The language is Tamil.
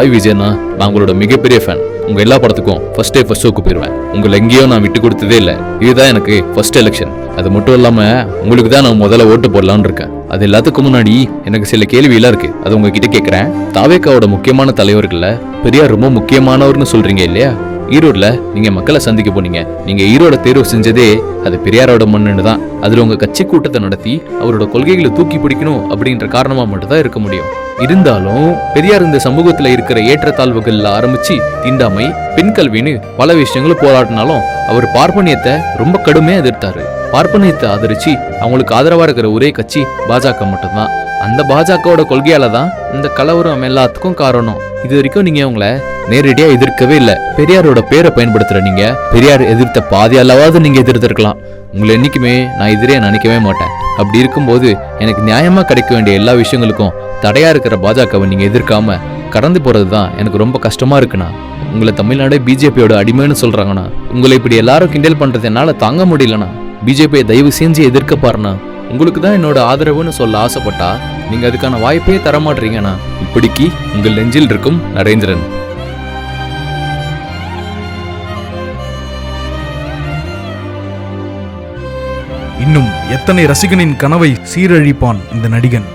சாய் விஜயனா நான் உங்களோட மிகப்பெரிய ஃபேன். உங்க எல்லா படத்துக்கும் ஃபர்ஸ்ட் ஷோக்கு போயிருவேன். உங்களை எங்கேயும் நான் விட்டு கொடுத்ததே இல்லை. இதுதான் எனக்கு ஃபர்ஸ்ட் எலெக்ஷன். அது மட்டும் இல்லாம உங்களுக்கு தான் நான் முதல்ல ஓட்டு போடலான்னு இருக்கேன். அது எல்லாத்துக்கும் முன்னாடி எனக்கு சில கேள்வியெல்லாம் இருக்கு. அது உங்ககிட்ட கேட்கறேன். தாவேக்காவோட முக்கியமான தலைவர்கள்ல பெரியார் ரொம்ப முக்கியமானவர்னு சொல்றீங்க இல்லையா? ஈரோடுல நீங்க மக்களை சந்திக்க போனீங்க. நீங்க ஈரோட தேர்வு செஞ்சதே அது பெரியாரோட மண்ணுன்னு தான். அதுல உங்க கட்சி கூட்டத்தை நடத்தி அவரோட கொள்கைகளை தூக்கி பிடிக்கணும் அப்படின்ற காரணமா மட்டும் தான் இருக்க முடியும். இருந்தாலும் பெரியார் இந்த சமூகத்துல இருக்கிற ஏற்றத்தாழ்வுகள்ல ஆரம்பிச்சு தீண்டாமை, பெண் கல்வின்னு பல விஷயங்களும் போராடினாலும் அவர் பார்ப்பனியத்தை ரொம்ப கடுமையா எதிர்த்தாரு. பார்ப்பனியத்தை ஆதரிச்சு அவங்களுக்கு ஆதரவா இருக்கிற ஒரே கட்சி பாஜக மட்டும்தான். அந்த பாஜகவோட கொள்கையால தான் இந்த கலவரம் எல்லாத்துக்கும் காரணம். இது வரைக்கும் நீங்க அவங்கள நேரடியா எதிர்க்கவே இல்லை. பெரியாரோட பேரை பயன்படுத்துற நீங்க பெரியார் எதிர்த்த பாதி அளவாவது நீங்க எதிர்த்திருக்கலாம். உங்களை என்னைக்குமே நான் எதிரே நினைக்கவே மாட்டேன். அப்படி இருக்கும்போது எனக்கு நியாயமா கிடைக்க வேண்டிய எல்லா விஷயங்களுக்கும் தடையா இருக்கிற பாஜகவை நீங்க எதிர்க்காம கடந்து போறதுதான் எனக்கு ரொம்ப கஷ்டமா இருக்குண்ணா. உங்களை தமிழ்நாடு பிஜேபியோட அடிமைன்னு சொல்றாங்கண்ணா. உங்களை இப்படி எல்லாரும் கிண்டல் பண்றது என்னால தாங்க முடியலண்ணா. பிஜேபியை தயவு செஞ்சு எதிர்க்க பாருண்ணா. உங்களுக்கு தான் என்னோட ஆதரவுன்னு சொல்ல ஆசைப்பட்டா நீங்க அதுக்கான வாய்ப்பே தரமாட்டீங்கண்ணா. இப்படிக்கு உங்கள் நெஞ்சில் இருக்கும் நரேந்திரன். இன்னும் எத்தனை ரசிகனின் கனவை சீரழிப்பான் இந்த நடிகன்.